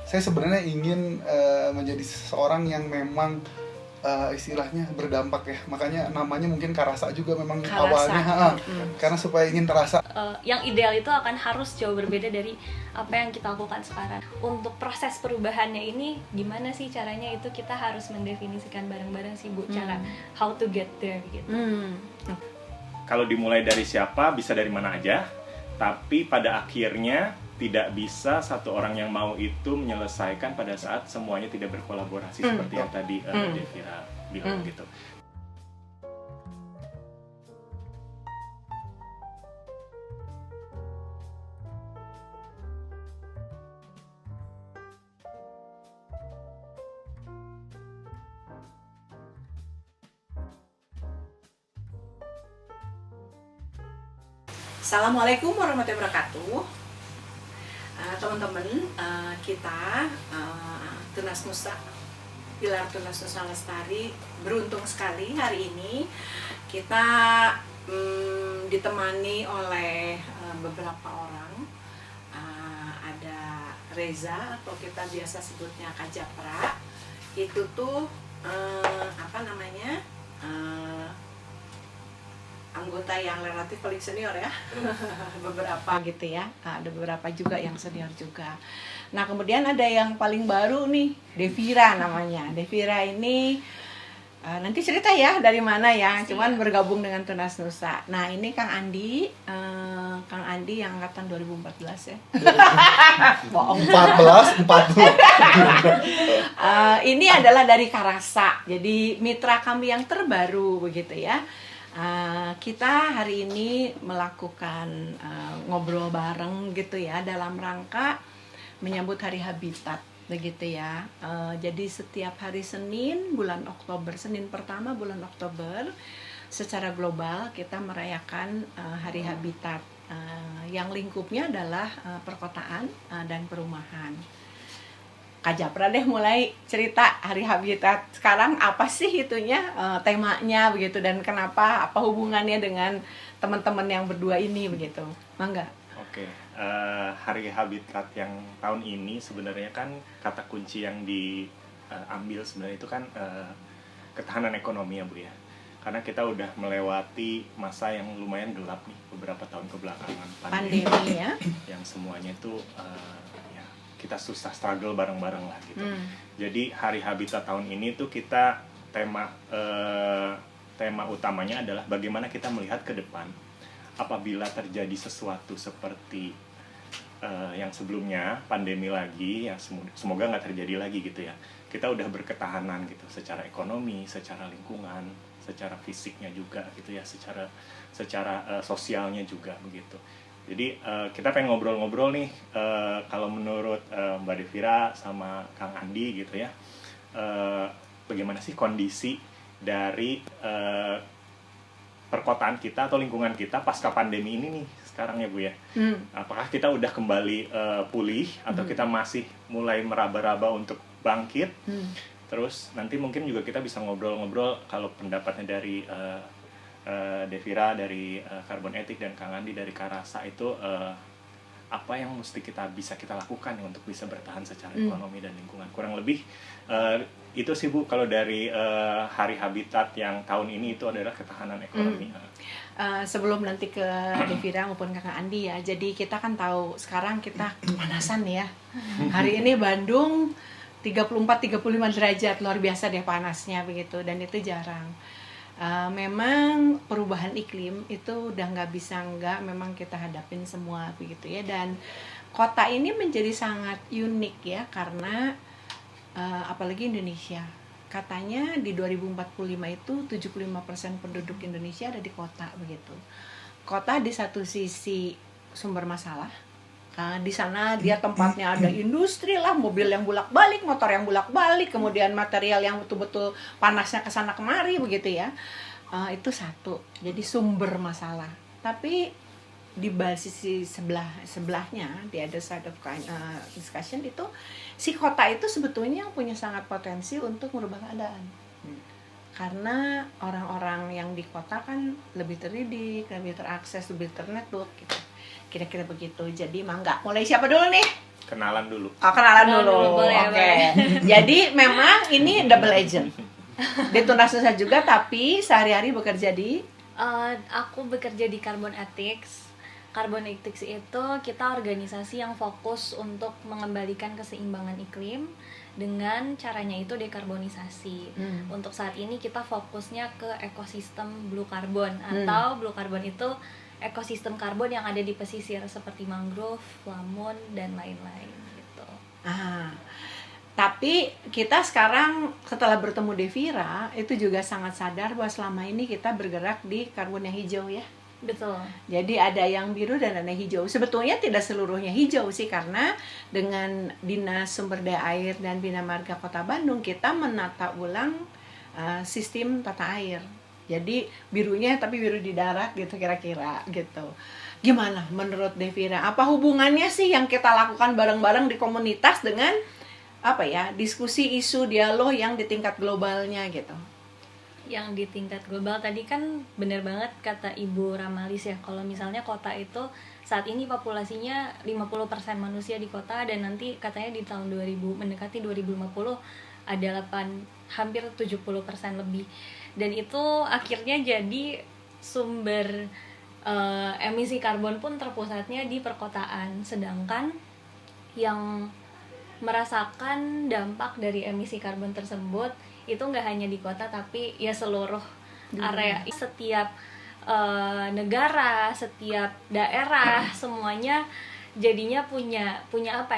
saya sebenarnya ingin menjadi seseorang yang memang istilahnya berdampak ya, makanya namanya mungkin Karasa juga memang Karasa. awalnya karena supaya ingin terasa. Yang ideal itu akan harus jauh berbeda dari apa yang kita lakukan sekarang. Untuk proses perubahannya ini gimana sih caranya, itu kita harus mendefinisikan bareng-bareng sih Bu, cara how to get there gitu. Kalau dimulai dari siapa, bisa dari mana aja, tapi pada akhirnya tidak bisa satu orang yang mau itu menyelesaikan pada saat semuanya tidak berkolaborasi seperti yang tadi Devira bilang gitu. Assalamualaikum warahmatullahi wabarakatuh. Teman-teman, kita Tunas Nusa, Pilar Tunas Nusa Lestari, beruntung sekali hari ini kita ditemani oleh beberapa orang. Ada Reza, atau kita biasa sebutnya Kak Japra. Itu tuh anggota yang relatif paling senior ya. Beberapa gitu ya, ada beberapa juga yang senior juga. Nah kemudian ada yang paling baru nih, Devira namanya. Devira ini nanti cerita ya dari mana ya, cuman bergabung dengan Tunas Nusa. Nah ini Kang Andi yang angkatan 2014 ya. Bohong. 14. Ini adalah dari Karasa, jadi mitra kami yang terbaru begitu ya. Kita hari ini melakukan ngobrol bareng gitu ya, dalam rangka menyambut Hari Habitat begitu ya. Jadi setiap hari Senin bulan Oktober, Senin pertama bulan Oktober, secara global kita merayakan Hari Habitat yang lingkupnya adalah perkotaan dan perumahan. Kak Japra deh mulai cerita Hari Habitat sekarang apa sih itunya, temanya begitu, dan kenapa, apa hubungannya dengan teman-teman yang berdua ini begitu. Mangga. Oke, Hari Habitat yang tahun ini sebenarnya kan kata kunci yang diambil sebenarnya itu kan ketahanan ekonomi ya Bu ya. Karena kita udah melewati masa yang lumayan gelap nih beberapa tahun kebelakangan, pandemi ya. Yang semuanya itu kita susah struggle bareng-bareng lah gitu. Jadi Hari Habitat tahun ini tuh kita tema utamanya adalah bagaimana kita melihat ke depan apabila terjadi sesuatu seperti yang sebelumnya, pandemi lagi, yang semoga nggak terjadi lagi gitu ya. Kita udah berketahanan gitu secara ekonomi, secara lingkungan, secara fisiknya juga gitu ya, secara sosialnya juga begitu. Jadi kita pengen ngobrol-ngobrol nih, kalau menurut Mbak Devira sama Kang Andi gitu ya, bagaimana sih kondisi dari perkotaan kita atau lingkungan kita pasca pandemi ini nih sekarang ya Bu ya. Apakah kita udah kembali pulih atau kita masih mulai meraba-raba untuk bangkit? Terus nanti mungkin juga kita bisa ngobrol-ngobrol kalau pendapatnya dari Devira dari Carbon Ethic dan Kang Andi dari Karasa itu apa yang mesti bisa kita lakukan ya untuk bisa bertahan secara ekonomi dan lingkungan. Kurang lebih itu sih Bu kalau dari Hari Habitat yang tahun ini itu adalah ketahanan ekonomi. Sebelum nanti ke Devira maupun Kang Andi ya, jadi kita kan tahu sekarang kita kepanasan ya. Hari ini Bandung 34-35 derajat, luar biasa deh panasnya begitu, dan itu jarang. Memang perubahan iklim itu udah nggak bisa memang kita hadapin semua begitu ya, dan kota ini menjadi sangat unik ya karena apalagi Indonesia, katanya di 2045 itu 75% penduduk Indonesia ada di kota begitu. Kota di satu sisi sumber masalah, di sana dia tempatnya ada industri lah, mobil yang bolak-balik, motor yang bolak-balik, kemudian material yang betul-betul panasnya kesana kemari begitu ya. Itu satu, jadi sumber masalah. Tapi di sisi sebelahnya, di other side of discussion itu, si kota itu sebetulnya punya sangat potensi untuk merubah keadaan. Karena orang-orang yang di kota kan lebih terdidik, lebih terakses, lebih ternetwork gitu. kira-kira begitu. Jadi mangga, mulai siapa dulu nih? Kenalan dulu. Oh, kenalan Kenalan dulu. dulu, boleh, Oke. boleh. Jadi memang ini double agent. Di Tunas Nusa juga, tapi sehari-hari bekerja di Aku bekerja di Carbon Ethics. Carbon Ethics itu kita organisasi yang fokus untuk mengembalikan keseimbangan iklim dengan caranya itu dekarbonisasi. Untuk saat ini kita fokusnya ke ekosistem blue carbon, atau blue carbon itu ekosistem karbon yang ada di pesisir seperti mangrove, lamun, dan lain-lain gitu. Tapi kita sekarang setelah bertemu Devira itu juga sangat sadar bahwa selama ini kita bergerak di karbon yang hijau ya. Betul. Jadi ada yang biru dan ada yang hijau. Sebetulnya tidak seluruhnya hijau sih, karena dengan Dinas Sumber Daya Air dan Bina Marga Kota Bandung kita menata ulang sistem tata air. Jadi birunya tapi biru di darat gitu kira-kira gitu. Gimana menurut Devira? Apa hubungannya sih yang kita lakukan bareng-bareng di komunitas dengan diskusi isu dialog yang di tingkat globalnya gitu? Yang di tingkat global tadi kan benar banget kata Ibu Ramalis ya, kalau misalnya kota itu saat ini populasinya 50% manusia di kota, dan nanti katanya di tahun 2000 mendekati 2050 ada hampir 70% lebih, dan itu akhirnya jadi sumber emisi karbon pun terpusatnya di perkotaan, sedangkan yang merasakan dampak dari emisi karbon tersebut itu nggak hanya di kota tapi ya seluruh area, setiap negara, setiap daerah, semuanya jadinya punya punya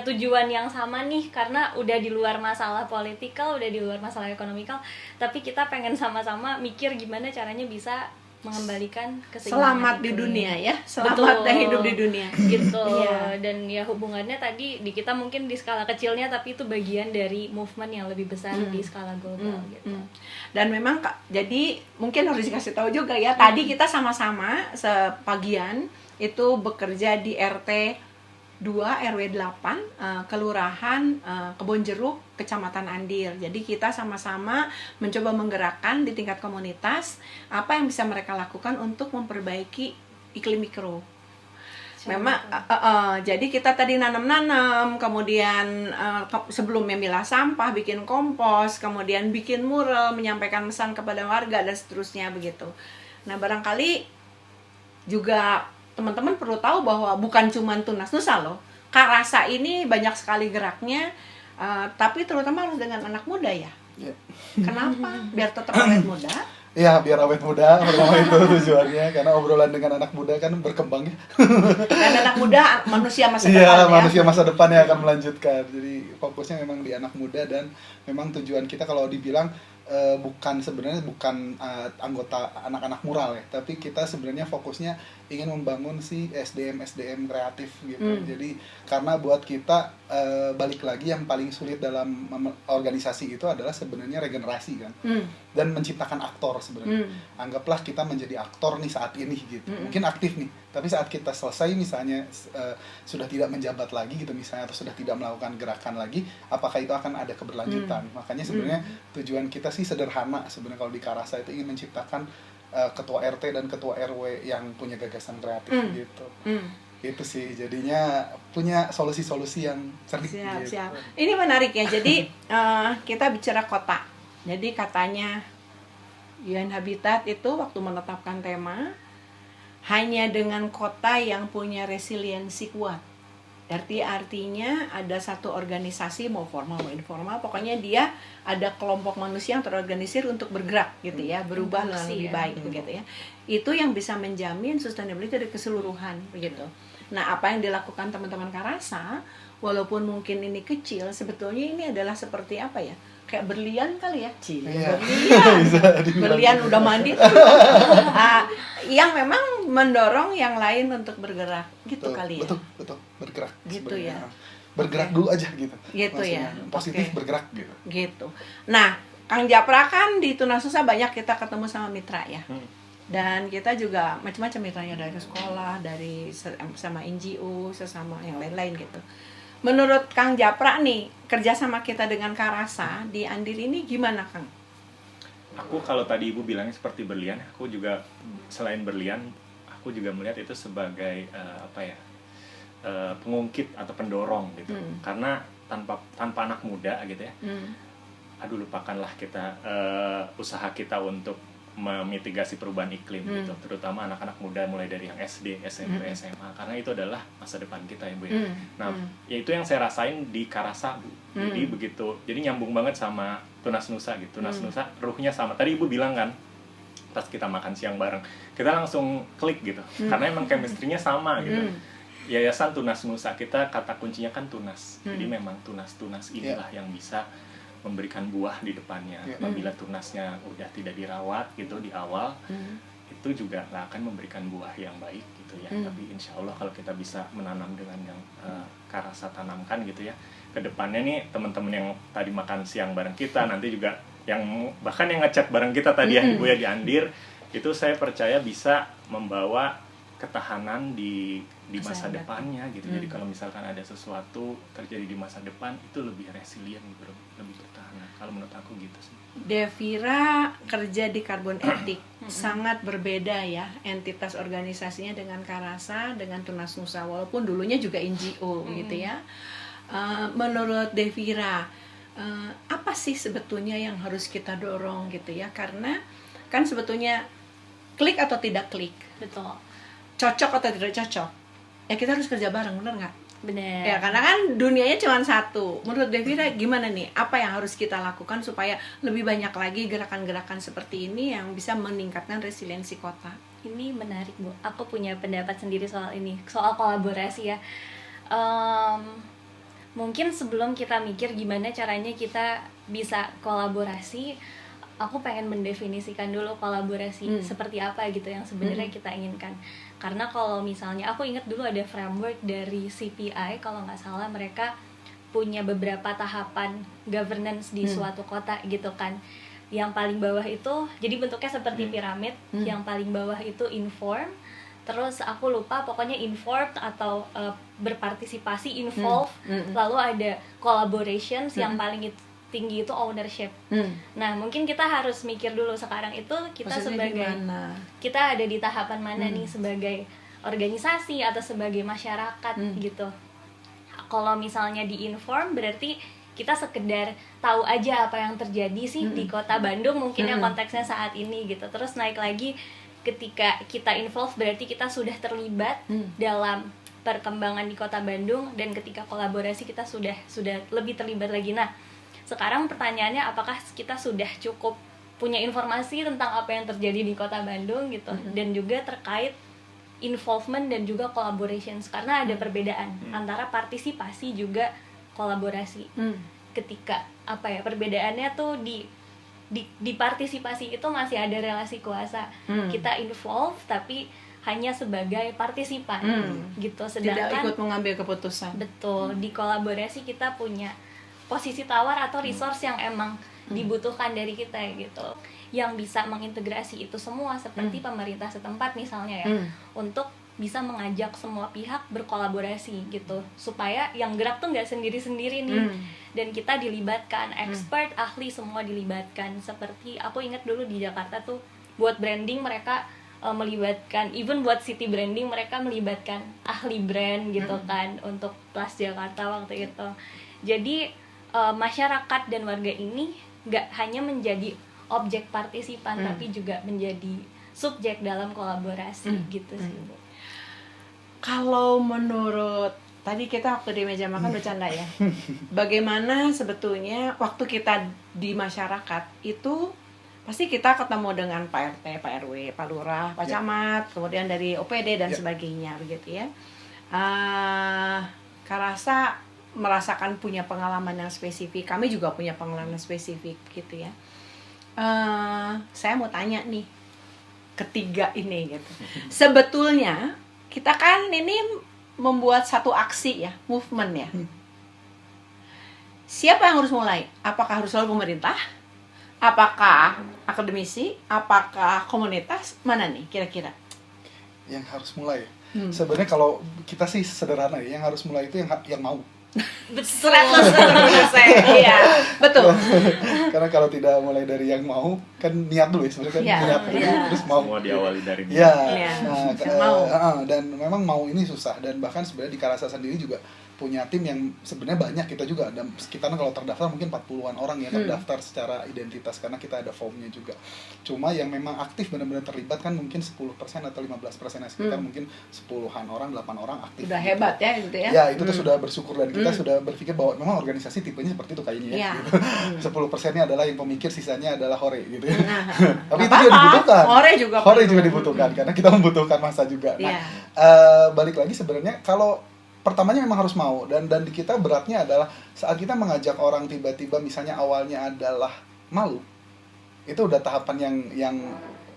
tujuan yang sama nih, karena udah di luar masalah politikal, udah di luar masalah ekonomikal, tapi kita pengen sama-sama mikir gimana caranya bisa mengembalikan keseimbangan selamat di iklim. dunia ya, selamat dan hidup di dunia gitu. Iya. Dan ya hubungannya tadi di kita mungkin di skala kecilnya, tapi itu bagian dari movement yang lebih besar di skala global gitu. Dan memang jadi mungkin harus dikasih tahu juga ya, tadi kita sama-sama sepagian itu bekerja di RT 2 RW 8 Kelurahan Kebonjeruk, Kecamatan Andir. Jadi kita sama-sama mencoba menggerakkan di tingkat komunitas apa yang bisa mereka lakukan untuk memperbaiki iklim mikro. Memang jadi kita tadi nanam-nanam, kemudian sebelum memilah sampah bikin kompos, kemudian bikin mural, menyampaikan pesan kepada warga dan seterusnya begitu. Nah, barangkali juga teman-teman perlu tahu bahwa bukan cuma Tunas Nusa loh. Karasa ini banyak sekali geraknya, tapi terutama harus dengan anak muda ya. Yeah. Kenapa? Biar tetap awet muda. Ya, biar awet muda, pertama itu tujuannya. Karena obrolan dengan anak muda kan berkembang ya. Dan anak muda manusia masa depan Iya, ya. manusia masa depan yang akan melanjutkan. Jadi fokusnya memang di anak muda, dan memang tujuan kita kalau dibilang sebenarnya bukan anggota anak-anak mural ya, tapi kita sebenarnya fokusnya ingin membangun si SDM kreatif gitu. Jadi karena buat kita balik lagi yang paling sulit dalam organisasi itu adalah sebenarnya regenerasi kan, dan menciptakan aktor sebenarnya. Anggaplah kita menjadi aktor nih saat ini gitu, mungkin aktif nih, tapi saat kita selesai misalnya sudah tidak menjabat lagi gitu misalnya, atau sudah tidak melakukan gerakan lagi, apakah itu akan ada keberlanjutan? Makanya sebenarnya tujuan kita sih sederhana sebenarnya kalau di Karasa itu ingin menciptakan ketua RT dan ketua RW yang punya gagasan kreatif gitu. Itu sih jadinya punya solusi-solusi yang cerdik gitu. Siap. Ini menarik ya. Jadi kita bicara kota. Jadi katanya UN Habitat itu waktu menetapkan tema hanya dengan kota yang punya resiliensi kuat. Artinya ada satu organisasi, mau formal mau informal, pokoknya dia ada kelompok manusia yang terorganisir untuk bergerak gitu ya, berubah lebih baik gitu ya. Itu yang bisa menjamin sustainability dari keseluruhan begitu. Nah, apa yang dilakukan teman-teman Karasa, walaupun mungkin ini kecil, sebetulnya ini adalah seperti apa ya? Kayak berlian kali ya, Iya. berlian udah mandi yang memang mendorong yang lain untuk bergerak gitu kali ya. Betul bergerak Gitu sebenarnya. ya. Bergerak dulu aja gitu. Gitu Maksudnya, ya. positif Oke. bergerak gitu. Gitu. Nah, Kang Japra kan di Tunas Nusa banyak kita ketemu sama mitra ya. Dan kita juga macam-macam mitranya, dari sekolah, dari sama NGO, sesama yang lain-lain gitu. Menurut Kang Japra nih, kerjasama kita dengan Karasa di Andir ini gimana, Kang? Aku kalau tadi Ibu bilangnya seperti berlian, aku juga selain berlian, aku aku juga melihat itu sebagai pengungkit atau pendorong gitu. Karena tanpa anak muda gitu ya, aduh lupakanlah kita usaha kita untuk memitigasi perubahan iklim gitu, terutama anak-anak muda mulai dari yang SD, SMP, SMA, karena itu adalah masa depan kita ya Bu ya. Nah, ya itu yang saya rasain di Karasa Bu. Jadi begitu, jadi nyambung banget sama Tunas Nusa gitu. Tunas Nusa ruhnya sama. Tadi Ibu bilang kan, pas kita makan siang bareng, kita langsung klik gitu, karena emang chemistry-nya sama gitu. Yayasan Tunas Nusa, kita kata kuncinya kan tunas. Jadi memang tunas inilah yang bisa memberikan buah di depannya. Apabila tunasnya udah tidak dirawat gitu di awal, itu juga nggak akan memberikan buah yang baik gitu ya. Tapi insya Allah kalau kita bisa menanam dengan yang Karasa tanamkan gitu ya, kedepannya nih teman-teman yang tadi makan siang bareng kita, nanti juga yang bahkan yang ngechat bareng kita tadi ya Ibu ya di Andir, itu saya percaya bisa membawa ketahanan di masa depannya gitu. Jadi kalau misalkan ada sesuatu terjadi di masa depan, itu lebih resilient, lebih bertahan. Kalau menurut aku gitu sih. Devira kerja di Karbon Etik, sangat berbeda ya entitas organisasinya dengan Karasa, dengan Tunas Nusa, walaupun dulunya juga NGO gitu ya. Menurut Devira, apa sih sebetulnya yang harus kita dorong gitu ya? Karena kan sebetulnya klik atau tidak klik, Betul. cocok atau tidak cocok, ya kita harus kerja bareng, bener nggak? Benar. Ya, karena kan dunianya cuma satu. Menurut Devira gimana nih? Apa yang harus kita lakukan supaya lebih banyak lagi gerakan-gerakan seperti ini yang bisa meningkatkan resiliensi kota? Ini menarik Bu, aku punya pendapat sendiri soal ini, soal kolaborasi ya. Mungkin sebelum kita mikir gimana caranya kita bisa kolaborasi, aku pengen mendefinisikan dulu kolaborasi seperti apa gitu yang sebenarnya kita inginkan. Karena kalau misalnya aku ingat dulu ada framework dari CPI, kalau nggak salah mereka punya beberapa tahapan governance di suatu kota gitu kan. Yang paling bawah itu jadi bentuknya seperti piramid, yang paling bawah itu inform, terus aku lupa pokoknya informed atau berpartisipasi, involve, lalu ada collaborations, yang paling tinggi itu ownership. Nah, mungkin kita harus mikir dulu sekarang itu kita maksudnya sebagai gimana? Kita ada di tahapan mana nih sebagai organisasi atau sebagai masyarakat gitu. Kalau misalnya di inform berarti kita sekedar tahu aja apa yang terjadi sih di Kota Bandung, mungkin yang konteksnya saat ini gitu. Terus naik lagi ketika kita involve berarti kita sudah terlibat dalam perkembangan di Kota Bandung, dan ketika kolaborasi kita sudah lebih terlibat lagi. Nah, sekarang pertanyaannya apakah kita sudah cukup punya informasi tentang apa yang terjadi di Kota Bandung gitu, dan juga terkait involvement dan juga collaborations, karena ada perbedaan antara partisipasi juga kolaborasi. Ketika perbedaannya tuh di partisipasi itu masih ada relasi kuasa, kita involve tapi hanya sebagai partisipan gitu, sedangkan tidak ikut mengambil keputusan. Betul, di kolaborasi kita punya posisi tawar atau resource yang emang dibutuhkan dari kita gitu, yang bisa mengintegrasi itu semua seperti pemerintah setempat misalnya ya, untuk bisa mengajak semua pihak berkolaborasi gitu, supaya yang gerak tuh nggak sendiri-sendiri nih, dan kita dilibatkan, expert, ahli semua dilibatkan. Seperti aku ingat dulu di Jakarta tuh buat branding mereka melibatkan, even buat city branding mereka melibatkan ahli brand gitu kan, untuk Plus Jakarta waktu itu. Jadi masyarakat dan warga ini nggak hanya menjadi objek partisipan, tapi juga menjadi subjek dalam kolaborasi gitu sih Bu. Kalau menurut tadi kita waktu di meja makan bercanda ya, bagaimana sebetulnya waktu kita di masyarakat itu pasti kita ketemu dengan Pak RT, Pak RW, Pak Lurah, Pak Camat, kemudian dari OPD dan sebagainya begitu ya. Karasa merasakan punya pengalaman yang spesifik, kami juga punya pengalaman spesifik gitu ya. Saya mau tanya nih, ketiga ini gitu. Sebetulnya kita kan ini membuat satu aksi ya, movement ya. Siapa yang harus mulai? Apakah harus selalu pemerintah? Apakah akademisi? Apakah komunitas? Mana nih kira-kira? Yang harus mulai. Sebenarnya kalau kita sih sederhana ya, yang harus mulai itu yang mau. Betul. 100%. Iya, betul. Karena kalau tidak mulai dari yang mau, kan niat dulu ya sebenarnya kan, Iya, niat dulu, iya. terus mau. Semua diawali dari Iya. Iya, Nah, mau. dan memang mau ini susah, dan bahkan sebenarnya di Karasa sendiri juga punya tim yang sebenarnya banyak. Kita juga ada sekitar, kalau terdaftar mungkin 40-an orang ya terdaftar secara identitas, karena kita ada formnya juga. Cuma yang memang aktif benar-benar terlibat kan mungkin 10% atau 15%, sekitar mungkin 10-an orang, 8 orang aktif. Udah hebat ya gitu ya. Ya, itu tuh sudah bersyukur, dan kita sudah berpikir bahwa memang organisasi tipenya seperti itu kayaknya ya. Iya. Gitu. 10%-nya adalah yang pemikir, sisanya adalah hore gitu ya. Nah, Tapi itu nggak juga apa-apa. dibutuhkan. Hore juga perlu. dibutuhkan karena kita membutuhkan masa juga. Nah, Iya. balik lagi sebenarnya kalau pertamanya memang harus mau, dan di kita beratnya adalah saat kita mengajak orang tiba-tiba misalnya awalnya adalah malu. Itu udah tahapan yang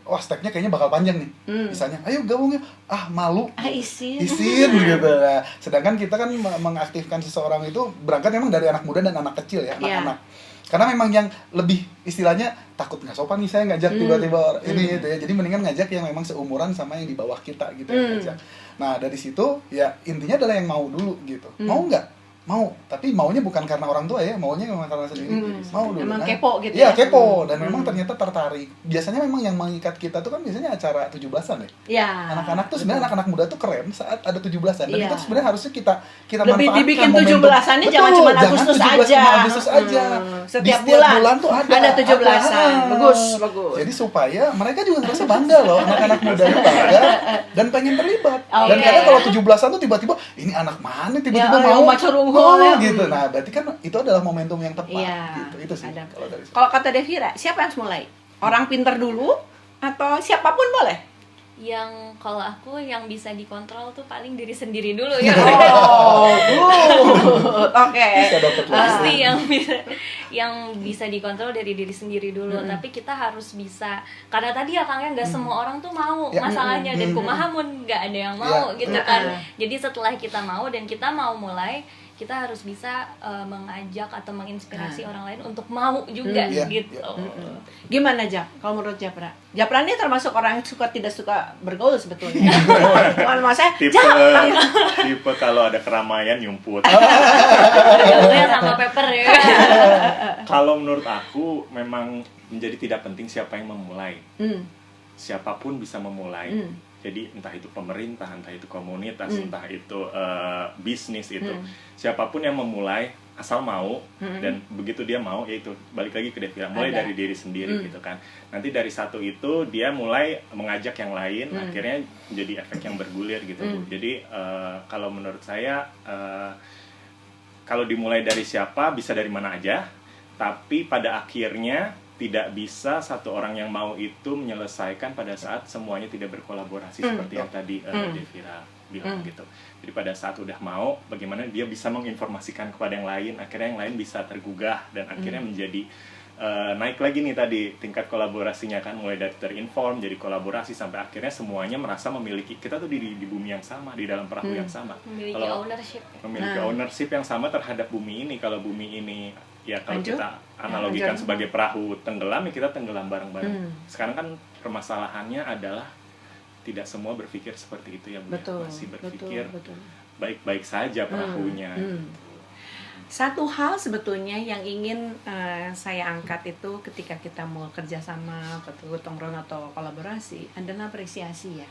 wah, stepnya kayaknya bakal panjang nih. Misalnya, ayo gabung yuk. Malu. Isin Gitu. Nah, sedangkan kita kan mengaktifkan seseorang itu berangkat memang dari anak muda dan anak kecil ya, anak-anak. Karena memang yang lebih istilahnya takut nggak sopan nih saya ngajak tiba-tiba ini gitu ya. Jadi mendingan ngajak yang memang seumuran sama yang di bawah kita gitu ya ngajak. Nah, dari situ ya intinya adalah yang mau dulu gitu. Mau nggak? Mau, tapi maunya bukan karena orang tua ya, maunya memang karena sendiri. Mau dulu. Emang Nah, kepo gitu iya, ya? kepo, dan memang ternyata tertarik. Biasanya memang yang mengikat kita tuh kan biasanya acara 17-an ya. Iya. Anak-anak tuh sebenarnya anak-anak muda tuh keren saat ada 17-an. Dan Iya. itu sebenarnya harusnya kita Lebih manfaatkan dibikin momentum. 17-annya Betul, jangan cuma jangan Agustus 17 aja. cuma Agustus aja. Setiap Di bulan tuh ada 17-an. Bagus. Jadi supaya mereka juga ngerasa bangga loh, anak-anak muda itu bangga dan pengen terlibat. Dan Oke. kadang kalau 17-an tuh tiba-tiba ini anak mana tiba-tiba Ya, mau macam unggul ya. gitu. Nah, berarti kan itu adalah momentum yang tepat Iya. gitu. Itu sih Ada. kalau dari saya. Kalau kata Devira, siapa yang harus mulai? Orang pinter dulu atau siapapun boleh? Yang kalau aku yang bisa dikontrol tuh paling diri sendiri dulu ya. Oh, good. Oke. Bisa dapat Pasti yang bisa dikontrol dari diri sendiri dulu. Tapi kita harus bisa, karena tadi ya Kang, nggak semua orang tuh mau Ya. masalahnya, dan kumahamun nggak ada yang mau Ya. gitu kan. Jadi setelah kita mau dan kita mau mulai, kita harus bisa mengajak atau menginspirasi orang lain untuk mau juga Iya, gitu. Gimana Jap? Kalau menurut Japra? Japra ini termasuk orang yang tidak suka bergaul sebetulnya. Kalau saya tipe kalau ada keramaian nyumput. Gaulnya sama paper ya. Kalau menurut aku memang menjadi tidak penting siapa yang memulai. Siapapun bisa memulai. Jadi entah itu pemerintah, entah itu komunitas, entah itu bisnis itu, siapapun yang memulai asal mau, dan begitu dia mau, yaitu balik lagi ke Devira, mulai dari diri sendiri gitu kan. Nanti dari satu itu dia mulai mengajak yang lain, akhirnya jadi efek yang bergulir gitu Bu. Jadi kalau menurut saya kalau dimulai dari siapa bisa dari mana aja, tapi pada akhirnya tidak bisa satu orang yang mau itu menyelesaikan pada saat semuanya tidak berkolaborasi seperti yang tadi Devira bilang gitu. Jadi pada saat udah mau, bagaimana dia bisa menginformasikan kepada yang lain, akhirnya yang lain bisa tergugah dan akhirnya menjadi naik lagi nih tadi tingkat kolaborasinya kan, mulai dari terinform jadi kolaborasi sampai akhirnya semuanya merasa memiliki, kita tuh di bumi yang sama, di dalam perahu yang sama. Memiliki Kalau ownership. memiliki ownership yang sama terhadap bumi ini. Kalau bumi ini ya kalau Lanjut. kita analogikan lanjut. sebagai perahu tenggelam, ya kita tenggelam bareng-bareng. Sekarang kan permasalahannya adalah tidak semua berpikir seperti itu ya Bu. Betul. Masih berpikir Betul. baik-baik saja perahunya. Satu hal sebetulnya yang ingin saya angkat itu ketika kita mau kerjasama, gotong royong atau kolaborasi adalah apresiasi ya.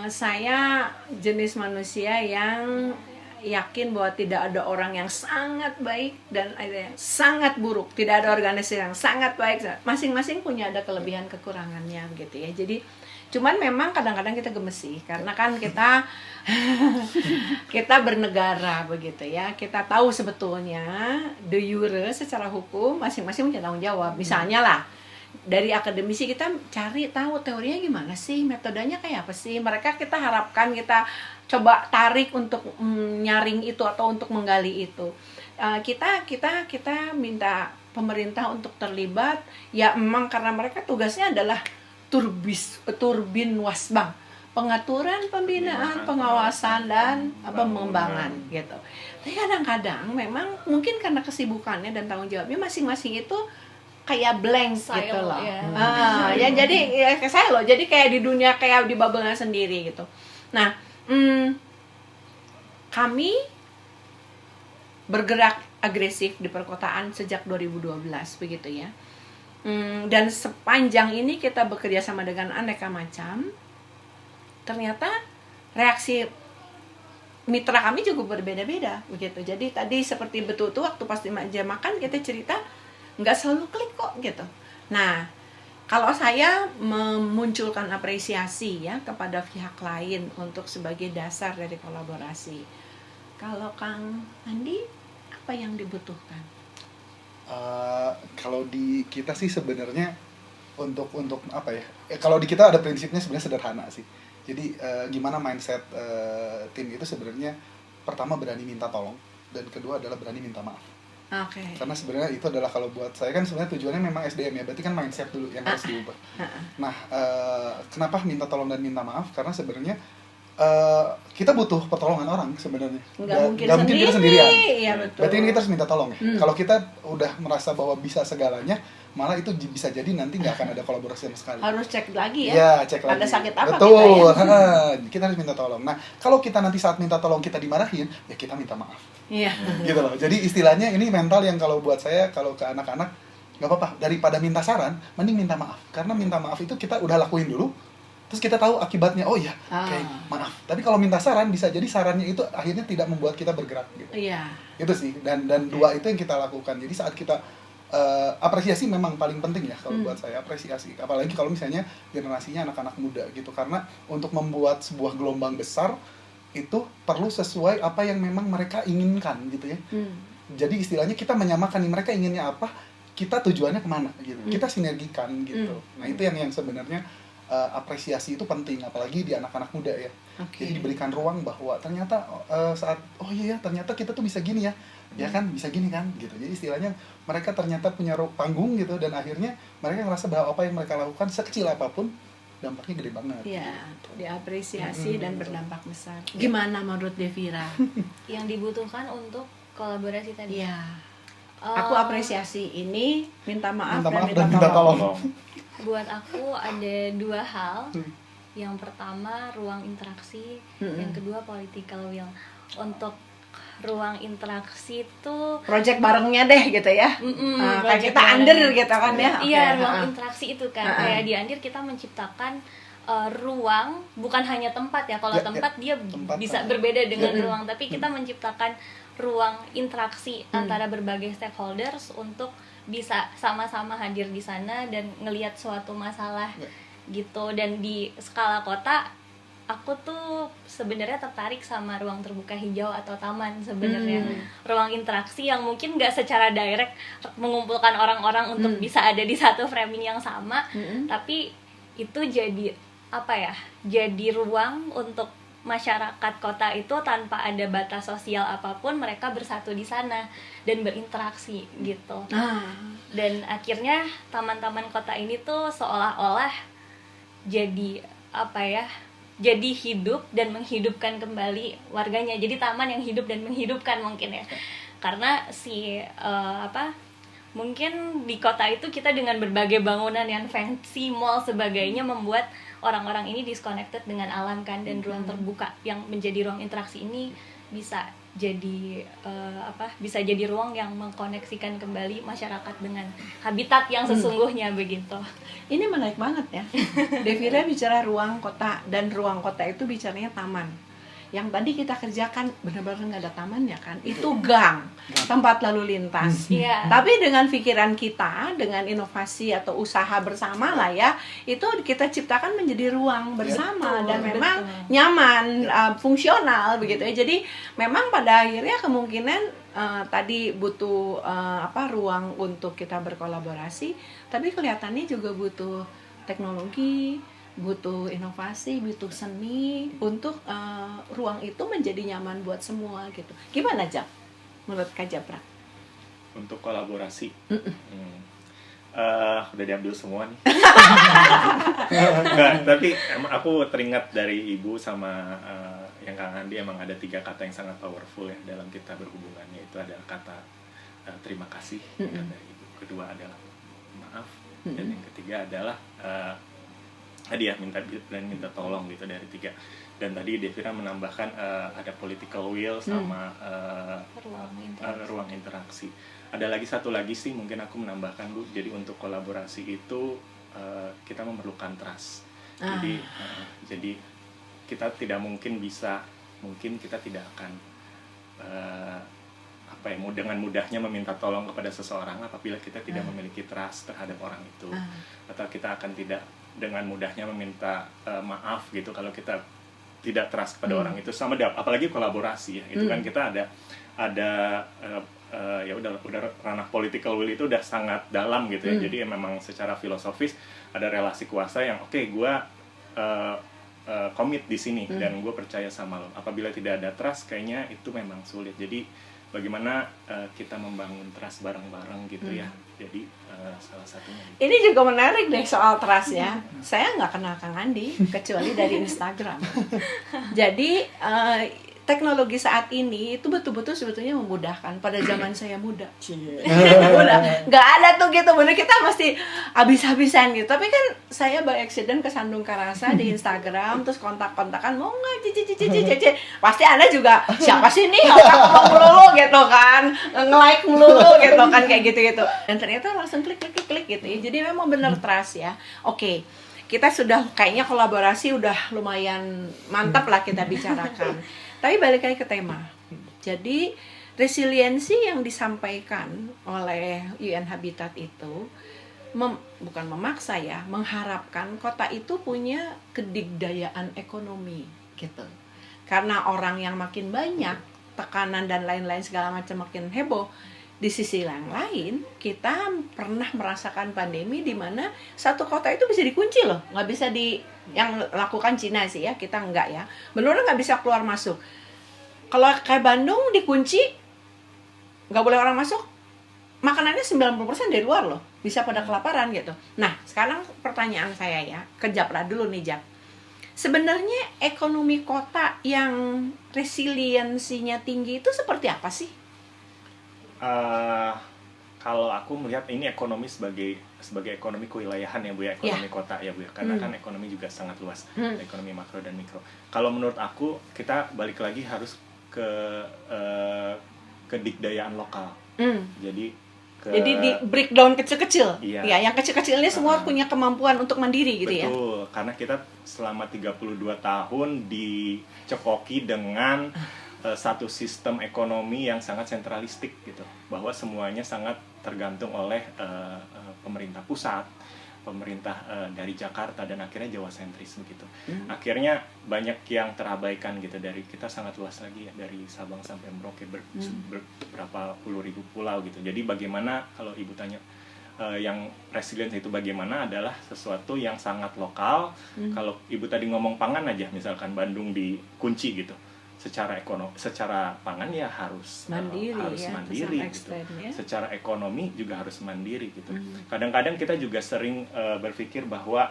Saya jenis manusia yang yakin bahwa tidak ada orang yang sangat baik dan ada yang sangat buruk. Tidak ada organisasi yang sangat baik. Masing-masing punya ada kelebihan kekurangannya gitu ya. Jadi cuman memang kadang-kadang kita gemes sih karena kan kita kita bernegara begitu ya. Kita tahu sebetulnya de jure secara hukum masing-masing punya tanggung jawab. Misalnya lah dari akademisi kita cari tahu teorinya gimana sih, metodenya kayak apa sih. Mereka kita harapkan kita coba tarik untuk nyaring itu atau untuk menggali itu. Kita minta pemerintah untuk terlibat ya, memang karena mereka tugasnya adalah turbin wasbang, pengaturan, pembinaan, pengawasan dan pengembangan gitu. Tapi kadang-kadang memang mungkin karena kesibukannya dan tanggung jawabnya masing-masing itu kayak blank gitu loh. Ya. Ya jadi ya, kayak saya loh, jadi kayak di dunia kayak di bubble-nya sendiri gitu. Nah, kami bergerak agresif di perkotaan sejak 2012 begitu ya. Dan sepanjang ini kita bekerja sama dengan aneka macam, ternyata reaksi mitra kami juga berbeda-beda begitu. Jadi tadi seperti betul tuh waktu pas di meja makan kita cerita nggak selalu klik kok gitu. Nah, kalau saya memunculkan apresiasi ya kepada pihak lain untuk sebagai dasar dari kolaborasi. Kalau Kang Andi, apa yang dibutuhkan? Kalau di kita sih sebenarnya untuk apa ya? Kalau di kita ada prinsipnya sebenarnya sederhana sih. Jadi gimana mindset tim itu sebenarnya pertama berani minta tolong dan kedua adalah berani minta maaf. Oke. Karena sebenarnya itu adalah kalau buat saya kan sebenarnya tujuannya memang SDM ya, berarti kan mindset dulu yang harus diubah. Nah, kenapa minta tolong dan minta maaf? Karena sebenarnya kita butuh pertolongan orang sebenarnya. Nggak mungkin kita sendirian. Iya, betul. Berarti kan kita harus minta tolong ya. Kalau kita udah merasa bahwa bisa segalanya, malah itu bisa jadi nanti nggak akan ada kolaborasi sama sekali. Harus cek lagi ya. Iya, cek lagi. Ada sakit apa betul, kita ya? Kita harus minta tolong. Nah, kalau kita nanti saat minta tolong kita dimarahin, ya kita minta maaf. Iya. Gitu loh. Jadi istilahnya ini mental yang kalau buat saya, kalau ke anak-anak nggak apa-apa, daripada minta saran, mending minta maaf. Karena minta maaf itu kita udah lakuin dulu, terus kita tahu akibatnya, oh iya, maaf. Tapi kalau minta saran, bisa jadi sarannya itu akhirnya tidak membuat kita bergerak gitu. Iya. Itu sih, dan dua itu yang kita lakukan. Jadi saat kita apresiasi memang paling penting ya kalau buat saya, apresiasi. Apalagi kalau misalnya generasinya anak-anak muda gitu, karena untuk membuat sebuah gelombang besar itu perlu sesuai apa yang memang mereka inginkan gitu ya. Jadi istilahnya kita menyamakan nih, mereka inginnya apa, kita tujuannya kemana gitu. Kita sinergikan gitu. Nah itu yang sebenarnya apresiasi itu penting, apalagi di anak-anak muda ya. Jadi diberikan ruang bahwa ternyata saat ternyata kita tuh bisa gini ya, ya kan bisa gini kan gitu. Jadi istilahnya mereka ternyata punya panggung gitu, dan akhirnya mereka ngerasa bahwa apa yang mereka lakukan sekecil apapun dampaknya gede banget. Iya, diapresiasi dan berdampak besar. Gimana menurut Devira? Yang dibutuhkan untuk kolaborasi tadi. Iya. Aku apresiasi ini, minta maaf dan minta tolong. Buat aku ada dua hal. Yang pertama ruang interaksi, yang kedua political will. Untuk ruang interaksi itu project barengnya deh gitu ya. Kayak kita under gitu kan ya. Iya, ruang interaksi itu kan. Kayak di Andir kita menciptakan ruang, bukan hanya tempat ya. Kalau tempat dia bisa berbeda dengan ruang, tapi kita menciptakan ruang interaksi antara berbagai stakeholders untuk bisa sama-sama hadir di sana dan ngelihat suatu masalah gitu. Dan di skala kota aku tuh sebenarnya tertarik sama ruang terbuka hijau atau taman sebenarnya. Ruang interaksi yang mungkin nggak secara direct mengumpulkan orang-orang untuk bisa ada di satu framing yang sama, tapi itu jadi apa ya? Jadi ruang untuk masyarakat kota itu tanpa ada batas sosial apapun, mereka bersatu di sana dan berinteraksi gitu. Dan akhirnya taman-taman kota ini tuh seolah-olah jadi apa ya? Jadi hidup dan menghidupkan kembali warganya. Jadi taman yang hidup dan menghidupkan mungkin ya. Karena mungkin di kota itu kita dengan berbagai bangunan yang fancy, mall sebagainya membuat orang-orang ini disconnected dengan alam kan, dan ruang terbuka yang menjadi ruang interaksi ini bisa jadi bisa jadi ruang yang mengkoneksikan kembali masyarakat dengan habitat yang sesungguhnya begitu. Ini menarik banget ya. Devira bicara ruang kota, dan ruang kota itu bicaranya taman. Yang tadi kita kerjakan benar-benar nggak ada tamannya kan, itu gang, tempat lalu lintas. Tapi dengan pikiran kita, dengan inovasi atau usaha bersama lah ya, itu kita ciptakan menjadi ruang bersama dan memang nyaman, fungsional begitu ya. Jadi memang pada akhirnya kemungkinan tadi butuh ruang untuk kita berkolaborasi, tapi kelihatannya juga butuh teknologi, butuh inovasi, butuh seni untuk ruang itu menjadi nyaman buat semua gitu. Gimana Jam? Menurut Kak Japra? Untuk kolaborasi, udah diambil semua nih. Nggak, tapi aku teringat dari Ibu sama yang Kang Andi, emang ada 3 kata yang sangat powerful ya dalam kita berhubungan, yaitu ada kata terima kasih kata Ibu, kedua adalah maaf, dan yang ketiga adalah hadiah, minta tolong gitu dari 3. Dan tadi Devira menambahkan ada political will sama ruang interaksi. Ada lagi satu lagi sih mungkin aku menambahkan Bu, jadi untuk kolaborasi itu kita memerlukan trust. Jadi kita tidak mungkin kita tidak akan dengan mudahnya meminta tolong kepada seseorang apabila kita tidak memiliki trust terhadap orang itu, atau kita akan tidak dengan mudahnya meminta maaf gitu kalau kita tidak trust kepada orang itu. Sama apalagi kolaborasi ya, itu kan kita ada ya udah ranah political will itu udah sangat dalam gitu ya. Jadi memang secara filosofis ada relasi kuasa yang gue komit di sini dan gue percaya sama lo. Apabila tidak ada trust, kayaknya itu memang sulit. Jadi bagaimana kita membangun trust bareng-bareng gitu ya. Jadi salah satunya. Ini juga menarik deh soal trust ya. Saya nggak kenal Kang Andi kecuali dari Instagram. Jadi teknologi saat ini itu betul-betul sebetulnya memudahkan. Pada zaman saya muda, nggak ada tuh gitu, bener kita mesti habis-habisan gitu. Tapi kan saya by accident kesandung karasa di Instagram, terus kontak-kontakan mau nggak cici, pasti Anda juga siapa sih nih ngomong melulu gitu kan, nge-like melulu gitu kan kayak gitu. Dan ternyata langsung klik gitu ya. Jadi memang bener trust ya. Oke. Kita sudah kayaknya kolaborasi udah lumayan mantap lah kita bicarakan. Tapi balik lagi ke tema. Jadi resiliensi yang disampaikan oleh UN Habitat itu bukan memaksa ya, mengharapkan kota itu punya kedikdayaan ekonomi gitu. Karena orang yang makin banyak, tekanan dan lain-lain segala macam makin heboh. Di sisi yang lain, kita pernah merasakan pandemi di mana satu kota itu bisa dikunci loh, nggak bisa yang lakukan Cina sih ya, kita enggak ya, benar-benar nggak bisa keluar masuk. Kalau kayak Bandung dikunci, nggak boleh orang masuk, makanannya 90% dari luar loh, bisa pada kelaparan gitu. Nah, sekarang pertanyaan saya ya, ke Japra dulu nih Jap. Sebenarnya ekonomi kota yang resiliensinya tinggi itu seperti apa sih? Kalau aku melihat ini ekonomi sebagai ekonomi kewilayahan ya Bu ya, ekonomi kota ya Bu ya, karena kan ekonomi juga sangat luas, ekonomi makro dan mikro. Kalau menurut aku kita balik lagi harus ke kedikdayaan lokal. Jadi di breakdown kecil-kecil. Iya. Ya, yang kecil-kecil ini semua punya kemampuan untuk mandiri gitu ya. Betul, karena kita selama 32 tahun dicekoki dengan satu sistem ekonomi yang sangat sentralistik gitu, bahwa semuanya sangat tergantung oleh pemerintah pusat, pemerintah dari Jakarta, dan akhirnya Jawa sentris begitu. Akhirnya banyak yang terabaikan gitu. Dari kita sangat luas lagi ya, dari Sabang sampai Merauke berapa puluh ribu pulau gitu. Jadi bagaimana kalau Ibu tanya yang resilience itu bagaimana, adalah sesuatu yang sangat lokal. Kalau Ibu tadi ngomong pangan aja, misalkan Bandung dikunci gitu, secara pangan ya harus mandiri gitu. Ya. Secara ekonomi juga harus mandiri gitu. Kadang-kadang kita juga sering berpikir bahwa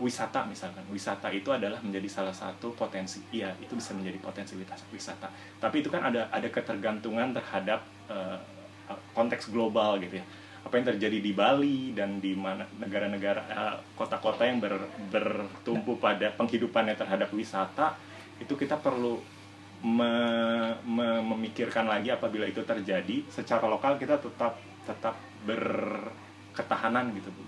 wisata wisata itu adalah menjadi salah satu potensi. Iya, itu bisa menjadi potensi wisata. Tapi itu kan ada ketergantungan terhadap konteks global gitu ya. Apa yang terjadi di Bali dan di mana negara-negara kota-kota yang bertumpu pada penghidupannya terhadap wisata, itu kita perlu memikirkan lagi apabila itu terjadi. Secara lokal kita tetap berketahanan gitu Bu.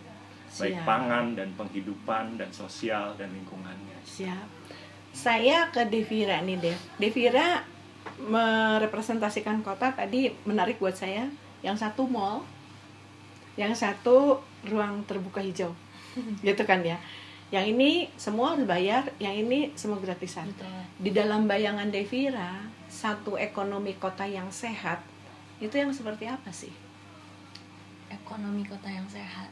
Baik pangan dan penghidupan dan sosial dan lingkungannya. Siap. Saya ke Devira nih Dev. Devira merepresentasikan kota tadi menarik buat saya. Yang satu mall, yang satu ruang terbuka hijau. Gitu kan ya. Yang ini semua harus bayar, yang ini semua gratisan. Betul. Di dalam bayangan Devira, satu ekonomi kota yang sehat, itu yang seperti apa sih? Ekonomi kota yang sehat.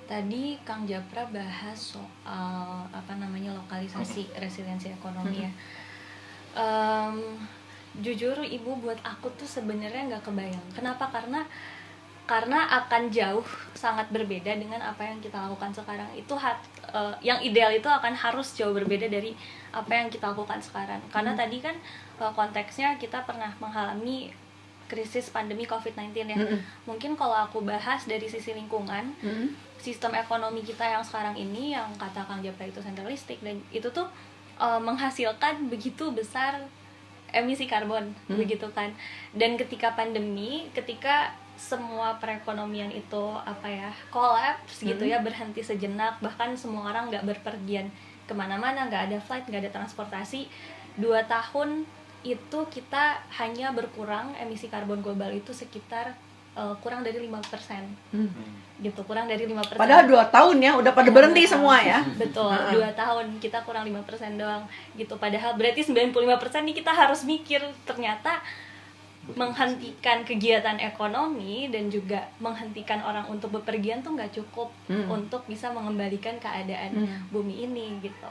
Tadi Kang Japra bahas soal lokalisasi resiliensi ekonomi ya. Jujur Ibu, buat aku tuh sebenarnya nggak kebayang. Kenapa? Karena akan jauh sangat berbeda dengan apa yang kita lakukan sekarang. Itu yang ideal itu akan harus jauh berbeda dari apa yang kita lakukan sekarang. Karena tadi kan konteksnya kita pernah mengalami krisis pandemi COVID-19 ya. Mungkin kalau aku bahas dari sisi lingkungan, sistem ekonomi kita yang sekarang ini yang kata Kang Japra itu sentralistik, dan itu tuh menghasilkan begitu besar emisi karbon, begitu kan. Dan ketika pandemi, ketika semua perekonomian itu kolaps gitu ya, berhenti sejenak, bahkan semua orang nggak berpergian kemana-mana, nggak ada flight, nggak ada transportasi, 2 tahun itu kita hanya berkurang emisi karbon global itu sekitar kurang dari 5%. Gitu, kurang dari 5%. Padahal 2 tahun ya, udah pada berhenti semua ya. Betul, 2 tahun kita kurang 5% doang gitu. Padahal berarti 95% nih kita harus mikir, ternyata menghentikan kegiatan ekonomi dan juga menghentikan orang untuk bepergian tuh nggak cukup untuk bisa mengembalikan keadaan bumi ini gitu.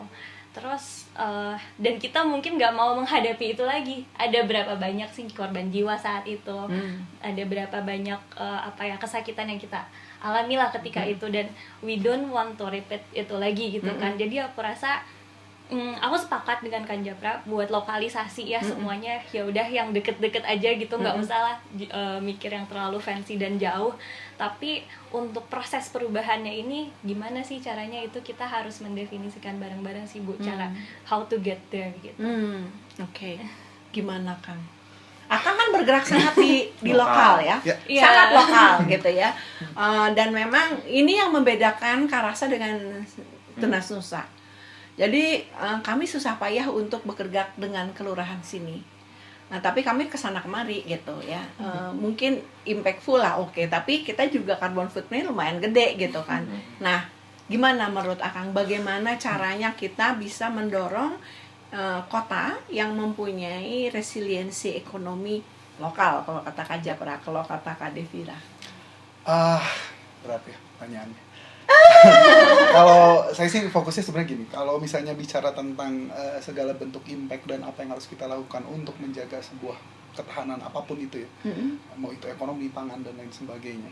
Terus dan kita mungkin nggak mau menghadapi itu lagi. Ada berapa banyak sih korban jiwa saat itu, ada berapa banyak kesakitan yang kita alami lah ketika itu, dan we don't want to repeat itu lagi gitu kan. Jadi aku rasa aku sepakat dengan Kang Japra buat lokalisasi ya semuanya, ya udah yang deket-deket aja gitu, nggak usah lah mikir yang terlalu fancy dan jauh. Tapi untuk proses perubahannya ini gimana sih caranya, itu kita harus mendefinisikan bareng-bareng sih Bu, cara how to get there gitu. Oke. Gimana Kang? Akang kan bergerak sangat di lokal ya, Yeah. sangat lokal gitu ya. Dan memang ini yang membedakan Karasa dengan Tunas Nusa. Jadi kami susah payah untuk bergerak dengan kelurahan sini. Nah, tapi kami kesana kemari gitu ya. Mungkin impactful lah, oke. Tapi kita juga carbon footprint lumayan gede gitu kan. Nah, gimana menurut Akang? Bagaimana caranya kita bisa mendorong kota yang mempunyai resiliensi ekonomi lokal, kalau kata Kak Japra, kalau kata Kak Devira? Berat ya pertanyaannya. Kalau saya sih fokusnya sebenarnya gini, kalau misalnya bicara tentang segala bentuk impact dan apa yang harus kita lakukan untuk menjaga sebuah ketahanan apapun itu ya, mau itu ekonomi, pangan dan lain sebagainya,